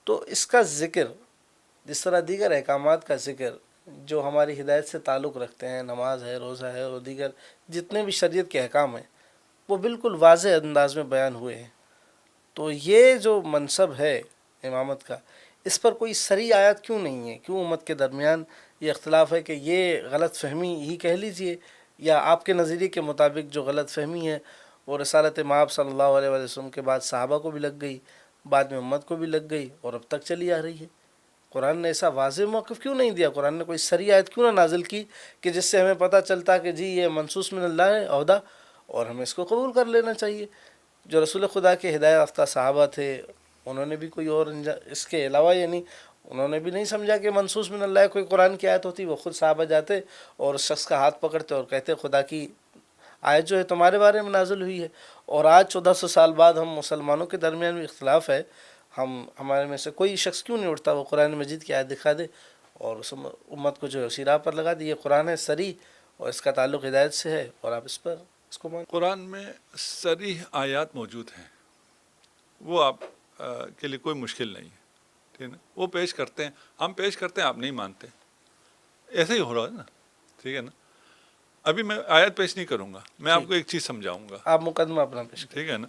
تو اس کا ذکر جس طرح دیگر احکامات کا ذکر جو ہماری ہدایت سے تعلق رکھتے ہیں، نماز ہے، روزہ ہے اور دیگر جتنے بھی شریعت کے احکام ہیں، وہ بالکل واضح انداز میں بیان ہوئے ہیں. تو یہ جو منصب ہے امامت کا، اس پر کوئی صریح آیت کیوں نہیں ہے؟ کیوں امت کے درمیان یہ اختلاف ہے کہ یہ غلط فہمی ہی کہہ لیجئے، یا آپ کے نظریے کے مطابق جو غلط فہمی ہے وہ رسالت مآب صلی اللہ علیہ وسلم کے بعد صحابہ کو بھی لگ گئی، بعد میں امت کو بھی لگ گئی اور اب تک چلی آ رہی ہے؟ قرآن نے ایسا واضح موقف کیوں نہیں دیا؟ قرآن نے کوئی صریح آیت کیوں نہ نازل کی کہ جس سے ہمیں پتہ چلتا کہ جی یہ منصوص من اللہ ہے عہدہ اور ہمیں اس کو قبول کر لینا چاہیے؟ جو رسول خدا کے ہدایت یافتہ صحابہ تھے انہوں نے بھی کوئی اور اس کے علاوہ یعنی انہوں نے بھی نہیں سمجھا کہ منصوص من اللہ کوئی قرآن کی آیت ہوتی. وہ خود صحابہ جاتے اور اس شخص کا ہاتھ پکڑتے اور کہتے خدا کی آیت جو ہے تمہارے بارے میں نازل ہوئی ہے. اور آج 1400 سال بعد ہم مسلمانوں کے درمیان بھی اختلاف ہے، ہمارے میں سے کوئی شخص کیوں نہیں اٹھتا وہ قرآن مجید کی آیت دکھا دے اور اس امت کو جو ہے اسی راہ پر لگا دے. یہ قرآن ہے صریح اور اس کا تعلق ہدایت سے ہے اور آپ اس پر اس کو مان. قرآن میں صریح آیات موجود ہیں، وہ آپ کے لیے کوئی مشکل نہیں ہے، ٹھیک ہے نا. وہ پیش کرتے ہیں، ہم پیش کرتے ہیں، آپ نہیں مانتے. ایسے ہی ہو رہا ہے نا، ٹھیک ہے نا. ابھی میں آیت پیش نہیں کروں گا، میں آپ کو ایک چیز سمجھاؤں گا. آپ مقدمہ اپنا پیش کریں. ٹھیک ہے نا.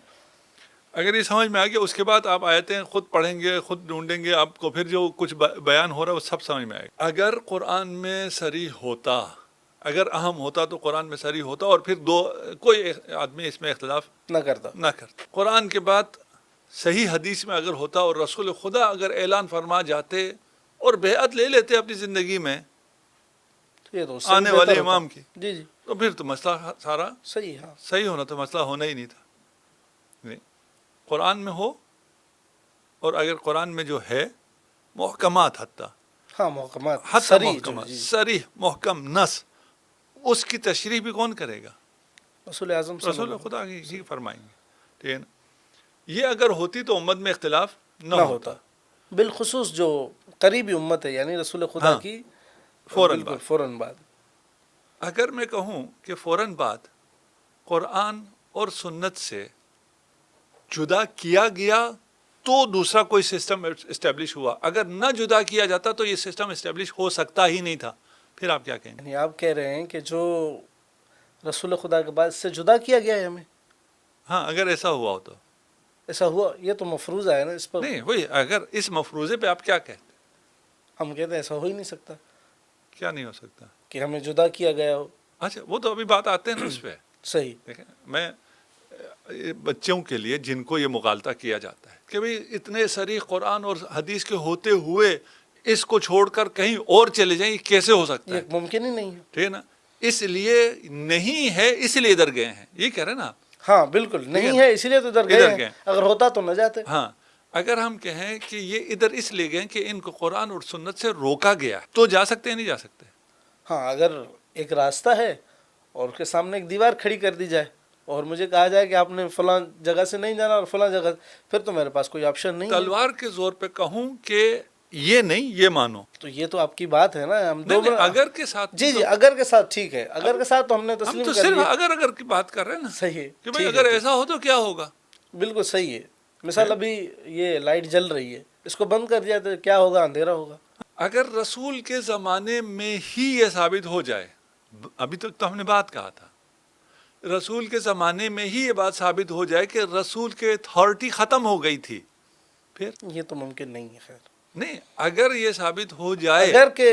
اگر یہ سمجھ میں آ گیا اس کے بعد آپ آیتیں خود پڑھیں گے، خود ڈھونڈیں گے، آپ کو پھر جو کچھ بیان ہو رہا ہے وہ سب سمجھ میں آئے گا. اگر قرآن میں صریح ہوتا، اگر اہم ہوتا تو قرآن میں صریح ہوتا اور پھر کوئی آدمی اس میں اختلاف نہ کرتا. قرآن کے بعد صحیح حدیث میں اگر ہوتا اور رسول خدا اگر اعلان فرما جاتے اور بیعت لے لیتے اپنی زندگی میں یہ تو اس سے آنے بہتر والے ہوتا. امام کی، جی جی تو پھر تو مسئلہ سارا صحیح. ہاں صحیح ہونا تو مسئلہ ہونا ہی نہیں تھا. نہیں، قرآن میں ہو، اور اگر قرآن میں جو ہے محکمات حتیٰ ہاں محکمات حتیٰ صریح محکمات جو صریح محکم نص، اس کی تشریح بھی کون کرے گا؟ رسول اعظم صلی رسول اللہ خدا ہی فرمائیں گے. ٹھیک ہے نا. یہ اگر ہوتی تو امت میں اختلاف نہ ہوتا. بالخصوص جو قریبی امت ہے یعنی رسول خدا ہاں، کی فوراً فوراً بعد. اگر میں کہوں کہ فوراً بعد قرآن اور سنت سے جدا کیا گیا تو دوسرا کوئی سسٹم اسٹیبلش ہوا، اگر نہ جدا کیا جاتا تو یہ سسٹم اسٹیبلش ہو سکتا ہی نہیں تھا. پھر آپ کیا کہیں گے؟ یعنی آپ کہہ رہے ہیں کہ جو رسول خدا کے بعد سے جدا کیا گیا ہے ہمیں، ہاں اگر ایسا ہوا ہو تو. ایسا ہوا، یہ تو مفروضہ ہے نا. اس پر نہیں وہی، اگر اس مفروضے پہ آپ کیا کہتے؟ ہم کہتے ہیں ایسا ہو ہی نہیں سکتا کیا نہیں ہو سکتا؟ کہ ہمیں جدا کیا گیا ہو. اچھا وہ تو ابھی بات آتے ہیں نا اس پہ. صحیح. دیکھیں، میں بچوں کے لیے جن کو یہ مغالطہ کیا جاتا ہے کہ بھئی اتنے صریح قرآن اور حدیث کے ہوتے ہوئے اس کو چھوڑ کر کہیں اور چلے جائیں، یہ کیسے ہو سکتا ہے؟ یہ ممکن ہی نہیں ہے. ٹھیک ہے نا. اس لیے نہیں ہے، اس لیے ادھر گئے ہیں، یہ کہہ رہے ہیں نا. ہاں بالکل نہیں ہے اسی لیے تو ادھر گئے ہیں. اگر ہوتا تو نہ جاتے. ہاں اگر ہم کہیں کہ یہ ادھر اس لیے گئے کہ ان کو قرآن اور سنت سے روکا گیا تو جا سکتے ہیں، نہیں جا سکتے. ہاں اگر ایک راستہ ہے اور اس کے سامنے ایک دیوار کھڑی کر دی جائے اور مجھے کہا جائے کہ آپ نے فلاں جگہ سے نہیں جانا اور فلاں جگہ، پھر تو میرے پاس کوئی آپشن نہیں ہے. تلوار کے زور پہ کہوں کہ یہ نہیں، یہ مانو، تو یہ تو آپ کی بات ہے نا. ہم دو اگر کے ساتھ جی جی اگر کے ساتھ ٹھیک ہے، اگر کے ساتھ تو ہم نے ہم تسلیم تو کر صرف لیا. اگر کی بات کر رہے ہیں نا. صحیح ہے کہ بھئی اگر ایسا ہو تو کیا ہوگا. بالکل صحیح ہے. مثال ابھی یہ لائٹ جل رہی ہے، اس کو بند کر دیا تو کیا ہوگا؟ اندھیرا ہوگا. اگر رسول کے زمانے میں ہی یہ ثابت ہو جائے، ابھی تک تو ہم نے بات کہا تھا رسول کے زمانے میں ہی یہ بات ثابت ہو جائے کہ رسول کے اتھارٹی ختم ہو گئی تھی، پھر یہ تو ممکن نہیں ہے. خیر نہیں، اگر یہ ثابت ہو جائے اگر کہ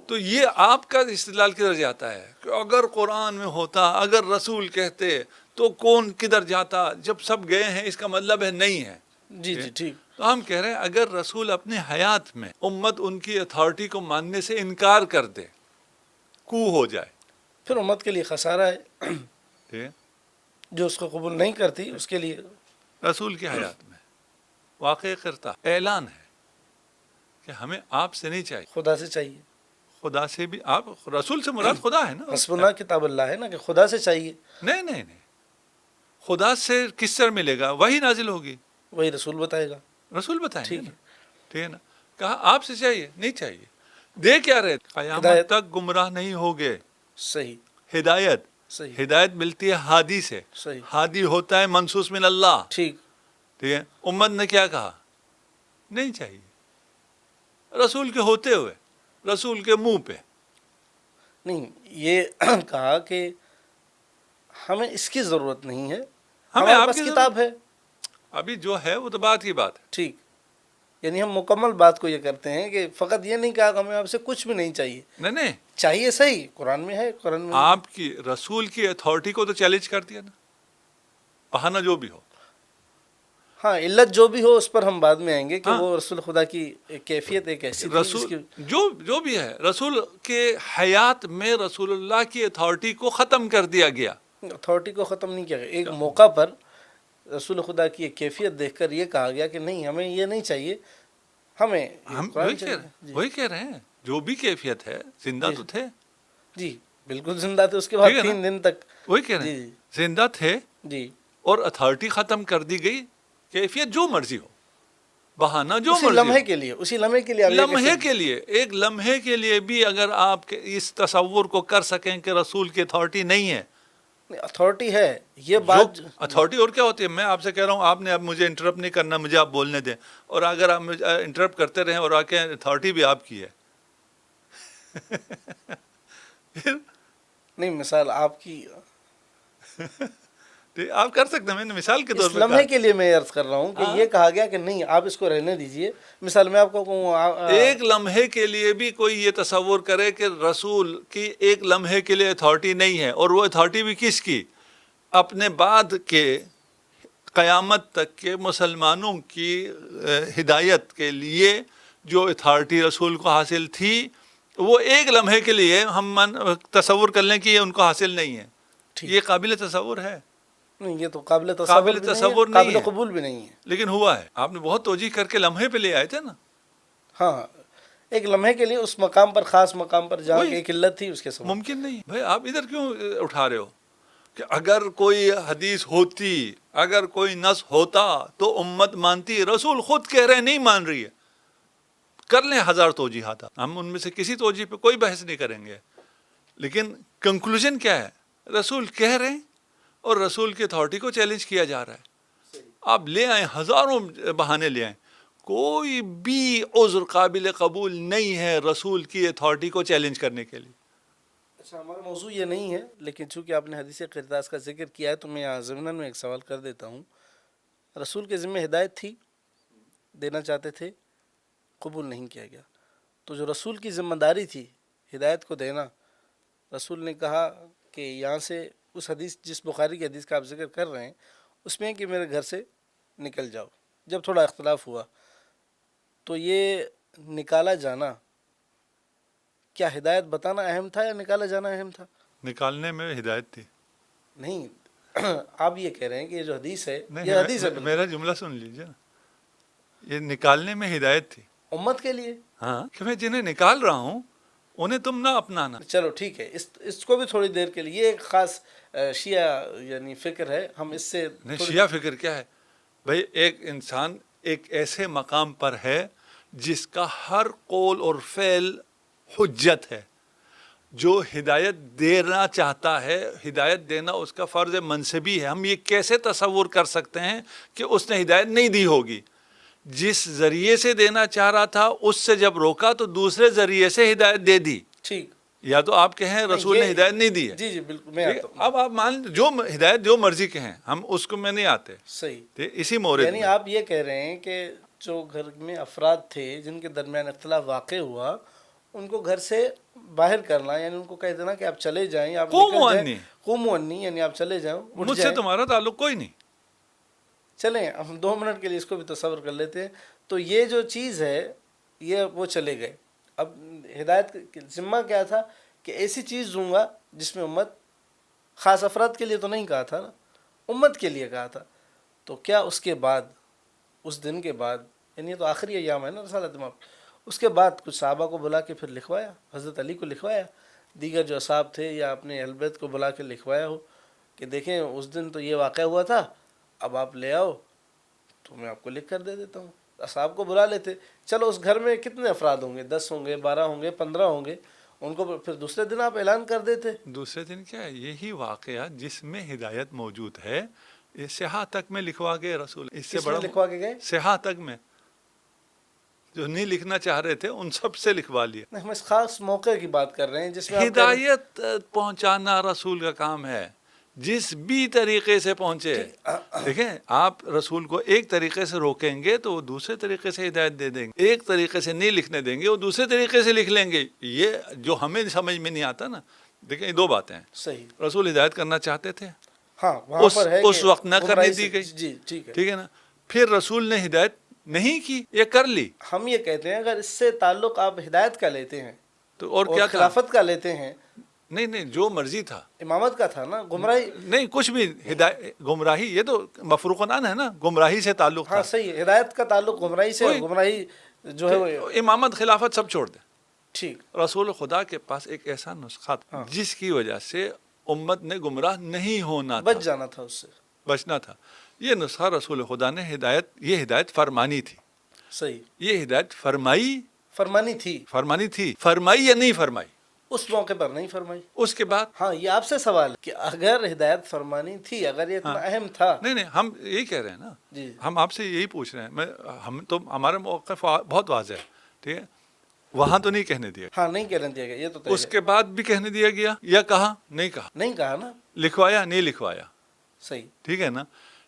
تو یہ آپ کا استدلال کدھر جاتا ہے کہ اگر قرآن میں ہوتا، اگر رسول کہتے تو کون کدھر جاتا؟ جب سب گئے ہیں اس کا مطلب ہے نہیں ہے. جی جی ٹھیک. تو ہم کہہ رہے ہیں اگر رسول اپنے حیات میں امت ان کی اتھارٹی کو ماننے سے انکار کر دے، کو ہو جائے، پھر امت کے لیے خسارہ ہے. ٹھیک ہے. جو اس کو قبول نہیں کرتی اس کے لیے رسول کی حیات میں واقع کرتا اعلان ہے کہ ہمیں آپ سے نہیں چاہیے، خدا سے چاہیے. خدا سے بھی. آپ رسول سے مراد خدا ہے نا. حسبنا کتاب اللہ ہے نا کہ خدا سے چاہیے. نہیں نہیں نہیں، خدا سے کس طرح ملے گا؟ وہی نازل ہوگی، وہی رسول بتائے گا. رسول بتائیں گے ٹھیک نا. ہے. ٹھیک ہے نا. کہا آپ سے چاہیے، نہیں چاہیے. دے کیا رہے؟ قیامت تک گمراہ نہیں ہوگے. صحیح. ہدایت، صحیح. ہدایت ملتی ہے ہادی سے. صحیح. ہادی ہوتا ہے منصوص من اللہ. ٹھیک. ٹھیک ہے. امت نے کیا کہا؟ نہیں چاہیے. رسول کے ہوتے ہوئے، رسول کے منہ پہ. نہیں، یہ کہا کہ ہمیں اس کی ضرورت نہیں ہے، ہمیں ہمارے آپ پاس کی کتاب ہے. ابھی جو ہے وہ تو بات کی بات ہے. ٹھیک، یعنی ہم مکمل بات کو یہ کرتے ہیں کہ فقط یہ نہیں کہا کہ ہمیں آپ سے کچھ بھی نہیں چاہیے. نہیں، چاہیے صحیح، قرآن میں ہے، قرآن میں آپ کی رسول کی اتھارٹی کو تو چیلنج کر دیا نا، بہانہ جو بھی ہو. ہاں، علت جو بھی ہو اس پر ہم بعد میں آئیں گے کہ ہاں. وہ رسول خدا کی کیفیت ایک ایسی تھی جس رسول کی جو بھی ہے، رسول کے حیات میں رسول اللہ کی اتھارٹی کو ختم کر دیا گیا. اتھارٹی کو ختم نہیں کیا گیا. ایک موقع پر رسول خدا کی ایک کیفیت دیکھ کر یہ کہا گیا کہ نہیں، ہمیں یہ نہیں چاہیے، ہمیں ہم قرآن چاہیے. جی وہی کہہ رہے ہیں، جو بھی کیفیت ہے، زندہ جی. تو تھے. جی بالکل زندہ تھے، اس کے بعد ٹھیک ہے نا؟ 3 دن تک. وہی کہہ رہے جی ہیں، زندہ تھے جی اور اتھارٹی ختم کر دی گئی. کیفیت جو مرضی ہو، بہانہ جو اسی مرضی لمحے ہو، کے لیے، اسی لمحے کے لیے آپ یہ لمحے کیسے- کے لیے، ایک لمحے کے لیے بھی اگر آپ اس تصور کو کر سکیں کہ رسول کی اتھارٹی نہیں ہے. اتھارٹی ہے یہ جو بات. اتھارٹی اور کیا ہوتی ہے؟ میں آپ سے کہہ رہا ہوں، آپ نے اب مجھے انٹرپٹ نہیں کرنا، مجھے آپ بولنے دیں. اور اگر آپ مجھے انٹرپٹ کرتے رہیں اور آ کے اتھارٹی بھی آپ کی ہے پھر نہیں، مثال آپ کی آپ کر سکتے ہیں. میں نے مثال کے طور اس پہ لمحے کہا. کے لیے میں عرض کر رہا ہوں کہ ہاں. یہ کہا گیا کہ نہیں، آپ اس کو رہنے دیجئے. مثال میں آپ کو کہوں ایک لمحے کے لیے بھی کوئی یہ تصور کرے کہ رسول کی ایک لمحے کے لیے اتھارٹی نہیں ہے، اور وہ اتھارٹی بھی کس کی؟ اپنے بعد کے قیامت تک کے مسلمانوں کی ہدایت کے لیے جو اتھارٹی رسول کو حاصل تھی، وہ ایک لمحے کے لیے ہم تصور کر لیں کہ یہ ان کو حاصل نہیں ہے. ٹھیک. یہ قابل تصور ہے؟ نہیں، یہ تو قابل تصور قابل بھی نہیں تصور ہے، نہیں قابل ہے، قبول بھی نہیں ہے. لیکن ہوا ہے. آپ نے بہت توجیہ کر کے لمحے پہ لے آئے تھے نا. ہاں، ایک لمحے کے لیے اس مقام پر، خاص مقام پر جہاں وہی کی ایک علت تھی، اس کے سبب. ممکن نہیں. بھائی آپ ادھر کیوں اٹھا رہے ہو کہ اگر کوئی حدیث ہوتی، اگر کوئی نص ہوتا تو امت مانتی؟ رسول خود کہہ رہے نہیں مان رہی ہے. کر لیں 1000 توجیحات، ہم ان میں سے کسی توجیہ پہ کوئی بحث نہیں کریں گے، لیکن کنکلوژن کیا ہے؟ رسول کہہ رہے ہیں اور رسول کی اتھارٹی کو چیلنج کیا جا رہا ہے. آپ لے آئیں، ہزاروں بہانے لے آئیں، کوئی بھی عذر قابل قبول نہیں ہے رسول کی اتھارٹی کو چیلنج کرنے کے لیے. اچھا، ہمارا موضوع یہ نہیں ہے، لیکن چونکہ آپ نے حدیث قرطاس کا ذکر کیا ہے تو میں یہاں ضمن میں ایک سوال کر دیتا ہوں. رسول کے ذمہ ہدایت تھی، دینا چاہتے تھے، قبول نہیں کیا گیا. تو جو رسول کی ذمہ داری تھی ہدایت کو دینا، رسول نے کہا کہ یہاں سے اس حدیث، جس بخاری کی حدیث کا آپ ذکر کر رہے ہیں، اس میں کہ میرے گھر سے نکل جاؤ. جب تھوڑا اختلاف ہوا تو یہ نکالا جانا، کیا ہدایت بتانا اہم تھا یا نکالا جانا اہم تھا؟ نکالنے میں ہدایت تھی. نہیں، آپ یہ کہہ رہے ہیں کہ یہ جو حدیث ہے، نہیں، یہ حدیث ہے بالکل میرا جملہ سن لیجیے نا. یہ نکالنے میں ہدایت تھی. امت کے لیے. ہاں، کہ میں جنہیں نکال رہا ہوں انہیں تم نہ اپنانا. چلو ٹھیک ہے، اس کو بھی تھوڑی دیر کے لیے، یہ ایک خاص شیعہ یعنی فکر ہے، ہم اس سے نہیں، تھوڑی- شیعہ فکر کیا ہے بھائی؟ ایک انسان ایک ایسے مقام پر ہے جس کا ہر قول اور فعل حجت ہے. جو ہدایت دینا چاہتا ہے، ہدایت دینا اس کا فرض منصبی ہے. ہم یہ کیسے تصور کر سکتے ہیں کہ اس نے ہدایت نہیں دی ہوگی؟ جس ذریعے سے دینا چاہ رہا تھا اس سے جب روکا تو دوسرے ذریعے سے ہدایت دے دی. ٹھیک. یا تو آپ کہیں رسول نے ہدایت نہیں دی ہے. جی جی بالکل، میں ٹھیک ہے؟ آتا ہوں. اب آپ مان جو ہدایت جو مرضی کہیں، ہم اس کو میں نہیں آتے. صحیح. ٹھیک، اسی مورد یعنی میں آپ یہ کہہ رہے ہیں کہ جو گھر میں افراد تھے جن کے درمیان اختلاف واقع ہوا، ان کو گھر سے باہر کرنا، یعنی ان کو کہہ دینا کہ آپ چلے جائیں، آپ قوموا نکل انی، جائیں. قوموا انی، یعنی آپ چلے جائیں، اٹھ مجھ سے جائیں. تمہارا تعلق کوئی نہیں. چلیں ہم 2 منٹ کے لیے اس کو بھی تصور کر لیتے ہیں. تو یہ جو چیز ہے، یہ وہ چلے گئے. اب ہدایت کا ذمہ کیا تھا کہ ایسی چیز دوں گا جس میں امت، خاص افراد کے لیے تو نہیں کہا تھا نا، امت کے لیے کہا تھا. تو کیا اس کے بعد، اس دن کے بعد، یعنی یہ تو آخری ایام ہے نا رسالت امام، اس کے بعد کچھ صحابہ کو بلا کے پھر لکھوایا، حضرت علی کو لکھوایا، دیگر جو اصحاب تھے یا اپنے اہل بیت کو بلا کے لکھوایا ہو کہ دیکھیں اس دن تو یہ واقعہ ہوا تھا، اب آپ لے آؤ تو میں آپ کو لکھ کر دے دیتا ہوں. اصحاب کو بلا لیتے. چلو اس گھر میں کتنے افراد ہوں گے؟ 10 ہوں گے، 12 ہوں گے، 15 ہوں گے. ان کو پھر دوسرے دن آپ اعلان کر دیتے. دوسرے دن کیا ہے؟ یہی واقعہ جس میں ہدایت موجود ہے، یہ سیاح تک میں لکھوا گئے رسول. اس سے کس میں بڑا لکھوا کے گئے؟ سیاح تک میں جو نہیں لکھنا چاہ رہے تھے ان سب سے لکھوا لیا. نہیں، ہم اس خاص موقع کی بات کر رہے ہیں جس میں آپ کہہ رہے ہیں- ہدایت پہنچانا رسول کا کام ہے، جس بھی طریقے سے پہنچے. دیکھیں آپ رسول کو ایک طریقے سے روکیں گے تو وہ دوسرے طریقے سے ہدایت دے دیں گے، ایک طریقے سے نہیں لکھنے دیں گے وہ دوسرے طریقے سے لکھ لیں گے. یہ جو ہمیں سمجھ میں نہیں آتا نا، دیکھیں یہ دو باتیں ہیں. صحیح، رسول ہدایت کرنا چاہتے تھے، ہاں وہاں پر ہے اس کہ وقت نہ کرنے گمراہی سے- دی گئی. جی ٹھیک ہے. ٹھیک ہے نا. پھر رسول نے ہدایت نہیں کی یا کر لی ہم یہ کہتے ہیں اگر اس سے تعلق آپ ہدایت کا لیتے ہیں تو اور اور کیا تھا؟ خلافت کا لیتے ہیں، نہیں جو مرضی تھا، امامت کا تھا نا، گمراہی. نہیں کچھ بھی. گمراہی یہ تو مفروقان ہے نا، گمراہی سے تعلق ہاں تھا. صحیح، ہدایت کا تعلق گمراہی سے، اور وہی. گمراہی جو ہے وہ امامت خلافت سب چھوڑ دیں. ٹھیک. رسول خدا کے پاس ایک ایسا نسخہ تھا جس کی وجہ سے امت نے گمراہ نہیں ہونا تھا، بچ جانا تھا اس سے. بچنا تھا. یہ نسخہ رسول خدا نے یہ ہدایت فرمانی تھی. صحیح، یہ ہدایت فرمائی فرمانی تھی، فرمائی یا نہیں فرمائی اس موقع پر نہیں فرمائی. اس کے بعد. ہاں یہ آپ سے سوال ہے کہ اگر ہدایت فرمانی تھی، اگر یہ اتنا اہم تھا. نہیں ہم یہی کہہ رہے ہیں نا، جی ہم آپ سے یہی پوچھ رہے ہیں. ہم تو ہمارا موقف بہت واضح ہے. ٹھیک ہے، وہاں تو نہیں کہنے دیا، ہاں نہیں کہنے دیا گیا، یہ تو طے اس ہے. کے بعد بھی کہنے دیا گیا یا کہا نہیں کہا، نہیں کہا نا. لکھوایا نہیں لکھوایا. صحیح. ٹھیک ہے نا.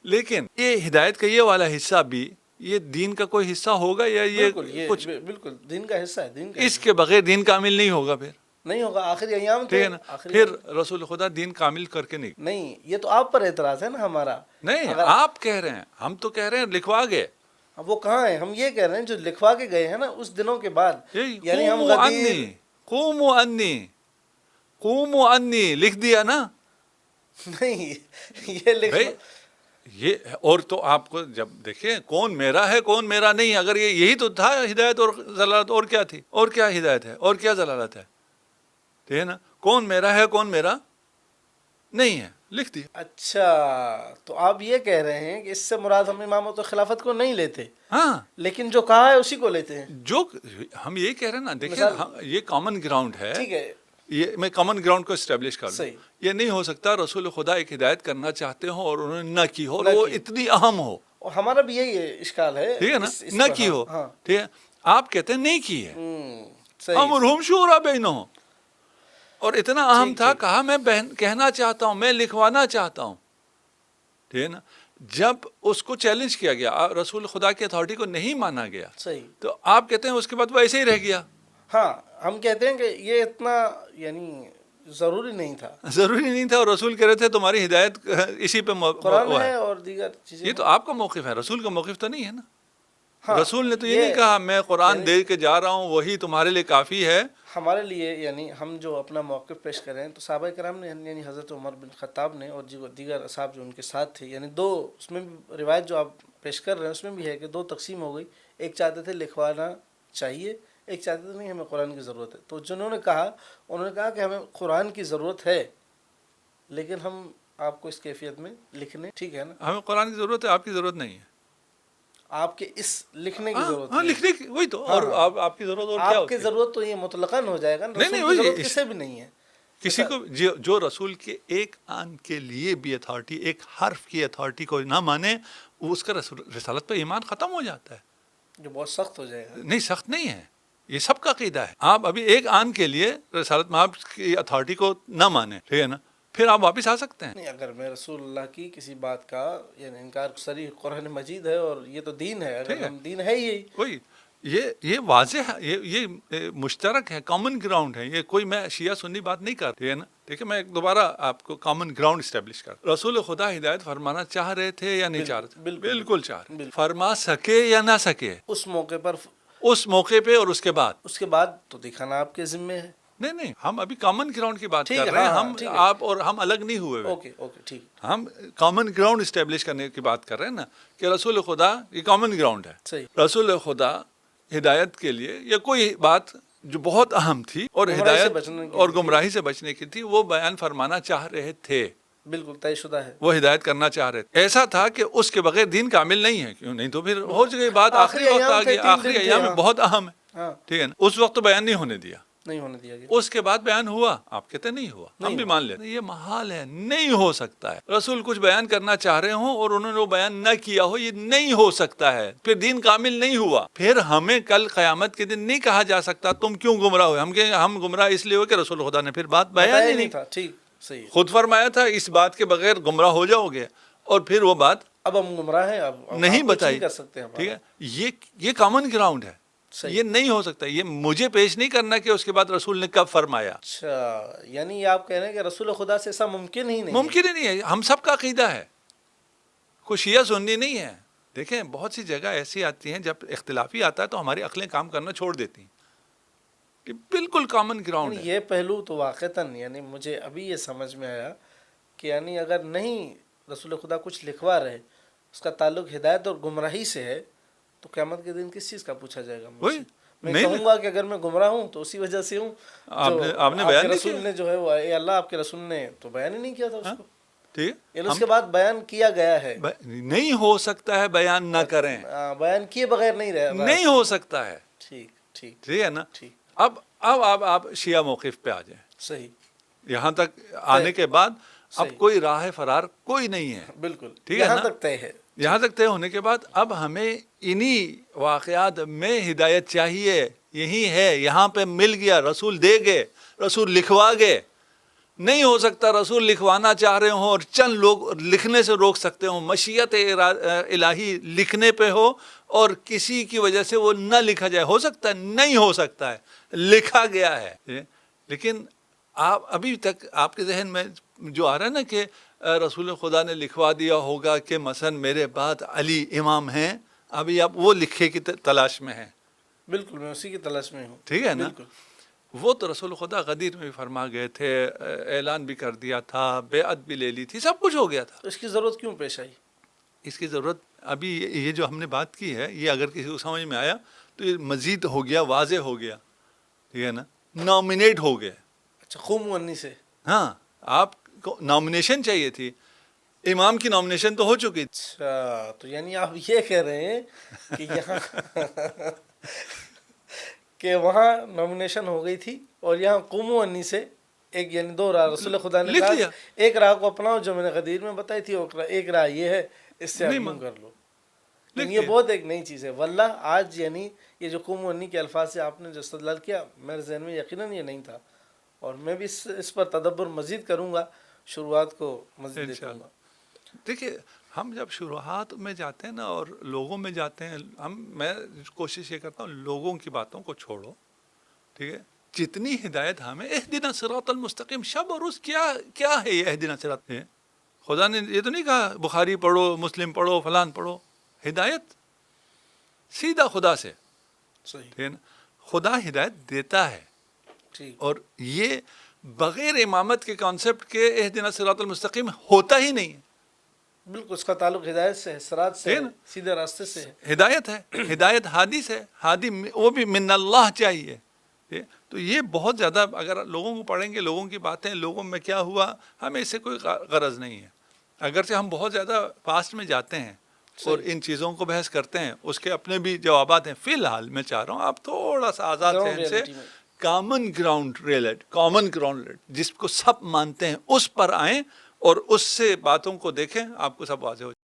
لیکن یہ ہدایت کا یہ والا حصہ بھی یہ دین کا کوئی حصہ ہوگا یا یہ کچھ بالکل دین کا حصہ ہے. دین کا اس کے بغیر دین کامل نہیں ہوگا. پھر نہیں ہوگا. آخری ایام ٹھیک ہے نا. آخری پھر رسول خدا دین کامل کر کے نہیں، یہ تو آپ پر اعتراض ہے نا ہمارا. نہیں آپ کہہ رہے ہیں، ہم تو کہہ رہے ہیں لکھوا گئے. وہ کہاں ہیں؟ ہم یہ کہہ رہے ہیں جو لکھوا کے گئے ہیں نا اس دنوں کے بعد، یعنی ہم قوموا انی لکھ دیا نا. نہیں یہ لکھ یہ اور تو آپ کو جب دیکھیں کون میرا ہے کون میرا نہیں، اگر یہی تو تھا ہدایت اور ضلالت، اور کیا تھی، اور کیا ہدایت ہے اور کیا ضلالت ہے. ٹھیک ہے نا. کون میرا ہے کون میرا نہیں ہے، لکھ دیا. اچھا تو آپ یہ کہہ رہے ہیں کہ اس سے مراد ہم امامت و خلافت کو نہیں لیتے، ہاں لیکن جو کہا ہے اسی کو لیتے ہیں. جو ہم یہی کہہ رہے ہیں نا. دیکھیں یہ کامن گراؤنڈ ہے. ٹھیک ہے. یہ میں کامن گراؤنڈ کو اسٹیبلش کر لوں. صحیح. یہ نہیں ہو سکتا رسول خدا ایک ہدایت کرنا چاہتے ہوں اور انہوں نے نہ کی ہو اور وہ اتنی اہم ہو. اور ہمارا بھی یہی اشکال ہے. ٹھیک ہے نا. نہ کی ہو. ٹھیک ہے. آپ کہتے ہیں نہیں کی ہے. امرہم شورا بینہم. اور اتنا اہم تھا، کہا میں کہنا چاہتا ہوں، میں لکھوانا چاہتا ہوں. ٹھیک ہے نا. جب اس کو چیلنج کیا گیا، رسول خدا کی اتھارٹی کو نہیں مانا گیا، صحیح، تو آپ کہتے ہیں اس کے بعد وہ ایسے ہی رہ گیا. ہاں ہم کہتے ہیں کہ یہ اتنا یعنی ضروری نہیں تھا. ضروری نہیں تھا. اور رسول کہہ رہے تھے تمہاری ہدایت اسی پہ قرآن ہے اور دیگر چیزیں. یہ تو آپ کا موقف ہے، رسول کا موقف تو نہیں ہے نا. ہاں رسول نے تو یہ نہیں کہا میں قرآن دے کے جا رہا ہوں وہی تمہارے لیے کافی ہے. ہمارے لیے یعنی ہم جو اپنا موقف پیش کر رہے ہیں تو صحابہ کرام نے یعنی حضرت عمر بن خطاب نے اور دیگر اصحاب جو ان کے ساتھ تھے، یعنی دو اس میں بھی روایت جو آپ پیش کر رہے ہیں اس میں بھی ہے کہ دو تقسیم ہو گئی. ایک چاہتے تھے لکھوانا چاہیے، ایک چاہتے تھے نہیں ہمیں قرآن کی ضرورت ہے. تو جنہوں نے کہا انہوں نے کہا کہ ہمیں قرآن کی ضرورت ہے لیکن ہم آپ کو اس کیفیت میں لکھنے. ٹھیک ہے نا. ہمیں قرآن کی ضرورت ہے، آپ کی ضرورت نہیں ہے. آپ کے اس لکھنے کی ضرورت ہاں لکھنے کی وہی تو. اور آپ کی ضرورت اور کیا آپ کی ضرورت تو یہ مطلقاً ہو جائے گا. نہیں وہی کسی بھی نہیں ہے. کسی کو جو رسول کے ایک آن کے لیے بھی اتھارٹی، ایک حرف کی اتھارٹی کو نہ مانے، وہ اس کا رسالت پہ ایمان ختم ہو جاتا ہے. جو بہت سخت ہو جائے گا. نہیں سخت نہیں ہے، یہ سب کا عقیدہ ہے. آپ ابھی ایک آن کے لیے رسالت میں آپ کی اتھارٹی کو نہ مانیں، ٹھیک ہے نا، پھر آپ واپس آ سکتے ہیں. نہیں اگر میں رسول اللہ کی کسی بات کا یعنی انکار، صریح قرآن مجید ہے اور یہ تو دین ہے، اگر ہم دین ہے یہی وہی یہ واضح ہے، یہ مشترک ہے، کامن گراؤنڈ ہے. یہ کوئی میں شیعہ سنی بات نہیں کر رہی ہے نا. دیکھیں میں دوبارہ آپ کو کامن گراؤنڈ اسٹیبلش کر. رسول خدا ہدایت فرمانا چاہ رہے تھے یا نہیں چاہ رہے تھے؟ بالکل چاہ رہے. فرما سکے یا نہ سکے اس موقع پر، اس موقع پہ اور اس کے بعد تو دکھانا آپ کے ذمے ہے. نہیں ہم ابھی کامن گراؤنڈ کی بات کر رہے ہیں. ہم آپ اور ہم الگ نہیں ہوئے. اوکے ٹھیک. ہم کامن گراؤنڈ اسٹیبلش کرنے کی بات کر رہے ہیں نا، کہ رسول خدا یہ کامن گراؤنڈ ہے. صحیح. رسول خدا ہدایت کے لیے یا کوئی بات جو بہت اہم تھی اور ہدایت اور گمراہی سے بچنے کی تھی، وہ بیان فرمانا چاہ رہے تھے. بالکل طے شدہ ہے. وہ ہدایت کرنا چاہ رہے تھے. ایسا تھا کہ اس کے بغیر دین کامل نہیں ہے. کیوں نہیں؟ تو پھر ہو گئی بات. آخری وقت آ گیا، آخری ایام میں بہت اہم ہے. ٹھیک ہے نا. اس وقت تو بیان نہیں ہونے دیا. نہیں ہونے دیا گیا. اس کے بعد بیان ہوا, آپ کہتے نہیں ہوا, ہم بھی مان لیتے یہ محال ہے, نہیں ہو سکتا ہے. رسول کچھ بیان کرنا چاہ رہے ہوں اور انہوں نے وہ بیان نہ کیا ہو, یہ نہیں ہو سکتا ہے, پھر دین کامل نہیں ہوا. پھر ہمیں کل قیامت کے دن نہیں کہا جا سکتا تم کیوں گمراہ ہوئے, ہم کہیں ہم گمراہ اس لیے ہوئے کہ رسول خدا نے پھر بات بیان ہی نہیں تھا. ٹھیک, صحیح, خود فرمایا تھا اس بات کے بغیر گمراہ ہو جاؤ گے, اور پھر وہ بات اب ہم گمراہ ہیں, اب نہیں بتائی. کر سکتے ہیں. ٹھیک ہے, یہ کامن گراؤنڈ ہے, یہ نہیں ہو سکتا. یہ مجھے پیش نہیں کرنا کہ اس کے بعد رسول نے کب فرمایا. اچھا, یعنی آپ کہہ رہے ہیں کہ رسول خدا سے ایسا ممکن ہی نہیں. ممکن ہی نہیں ہے, ہم سب کا عقیدہ ہے, کوئی شیعہ سنی نہیں ہے. دیکھیں بہت سی جگہ ایسی آتی ہیں جب اختلافی آتا ہے تو ہماری عقلیں کام کرنا چھوڑ دیتی ہیں, کہ بالکل کامن گراؤنڈ ہے. یہ پہلو تو واقعتاً یعنی مجھے ابھی یہ سمجھ میں آیا کہ یعنی اگر نہیں رسول خدا کچھ لکھوا رہے, اس کا تعلق ہدایت اور گمراہی سے ہے, تو قیامت کے دن کس چیز کا پوچھا جائے گا مجھ سے؟ میں کہوں گا کہ اگر میں گمراہ ہوں تو اسی وجہ سے ہوں. آپ نے بیان رسول نے جو ہے وہ اے اللہ آپ کے رسول نے تو بیان ہی نہیں کیا تھا اس کو. ٹھیک ہے, اس کے بعد بیان کیا گیا ہے. نہیں ہو سکتا ہے بیان نہ کریں, بیان کیے بغیر نہیں رہے, نہیں ہو سکتا ہے. ٹھیک ٹھیک ٹھیک ہے نا. ٹھیک, اب آپ شیعہ موقف پہ آ جائیں. صحیح, یہاں تک آنے کے بعد اب کوئی راہ فرار کوئی نہیں ہے. بالکل, ٹھیک ہے, یہاں تک طے ہے. یہاں تک طے ہونے کے بعد اب ہمیں انہی واقعات میں ہدایت چاہیے. یہی ہے, یہاں پہ مل گیا, رسول دے گئے, رسول لکھوا گئے. نہیں ہو سکتا رسول لکھوانا چاہ رہے ہوں اور چند لوگ لکھنے سے روک سکتے ہوں, مشیت الہی لکھنے پہ ہو اور کسی کی وجہ سے وہ نہ لکھا جائے. ہو سکتا ہے؟ نہیں ہو سکتا ہے, لکھا گیا ہے. لیکن آپ ابھی تک آپ کے ذہن میں جو آ رہا ہے نا کہ رسول خدا نے لکھوا دیا ہوگا کہ مثلا میرے بعد علی امام ہیں, ابھی آپ وہ لکھے کی تلاش میں ہیں. بالکل, میں اسی کی تلاش میں ہوں. ٹھیک ہے نا. وہ تو رسول خدا غدیر میں بھی فرما گئے تھے, اعلان بھی کر دیا تھا, بیعت بھی لے لی تھی, سب کچھ ہو گیا تھا. تو اس کی ضرورت کیوں پیش آئی؟ اس کی ضرورت ابھی یہ جو ہم نے بات کی ہے, یہ اگر کسی کو سمجھ میں آیا تو یہ مزید ہو گیا, واضح ہو گیا. ٹھیک ہے نا, نامنیٹ ہو گئے. اچھا, خوب منی سے. ہاں, آپ کو نامنیشن چاہیے تھی, امام کی نامنیشن تو ہو چکی. اچھا, تو یعنی آپ یہ کہہ رہے ہیں کہ یہاں کہ وہاں نامنیشن ہو گئی تھی اور یہاں قوم و انی سے ایک یعنی دو راہ رسول خدا نے کہا ایک راہ کو اپناؤ جو میں نے غدیر میں بتائی تھی, ایک راہ یہ ہے, اس سے عموم کر لو. یہ بہت ایک نئی چیز ہے واللہ. آج یعنی یہ جو قوم و انی کے الفاظ سے آپ نے جو استدلال کیا, میرے ذہن میں یقیناً یہ نہیں تھا, اور میں بھی اس پر تدبر مزید کروں گا, شروعات کو مزید دیکھوں گا. دیکھیے, ہم جب شروحات میں جاتے ہیں نا اور لوگوں میں جاتے ہیں, میں کوشش یہ کرتا ہوں لوگوں کی باتوں کو چھوڑو. ٹھیک ہے, جتنی ہدایت ہمیں اہدنا صراط المستقیم, شب اور روز کیا ہے یہ اہدنا صراط ہے. خدا نے یہ تو نہیں کہا بخاری پڑھو, مسلم پڑھو, فلان پڑھو. ہدایت سیدھا خدا سے. ٹھیک ہے نا, خدا ہدایت دیتا ہے, اور یہ بغیر امامت کے کانسیپٹ کے اہدنا صراط المستقیم ہوتا ہی نہیں ہے. بالکل, اس کا تعلق ہدایت سے ہے, صراط سے ہے, سیدھے راستے سے ہے. ہدایت ہے, ہدایت ہادی سے, ہادی وہ بھی من اللہ چاہیے. تو یہ بہت زیادہ اگر لوگوں کو پڑھیں گے, لوگوں کی باتیں, لوگوں میں کیا ہوا, ہمیں اس سے کوئی غرض نہیں ہے. اگرچہ ہم بہت زیادہ پاسٹ میں جاتے ہیں اور ان چیزوں کو بحث کرتے ہیں, اس کے اپنے بھی جوابات ہیں. فی الحال میں چاہ رہا ہوں آپ تھوڑا سا آزاد ذہن سے کامن گراؤنڈ جس کو سب مانتے ہیں اس پر آئیں اور اس سے باتوں کو دیکھیں, آپ کو سب واضح ہو جائے.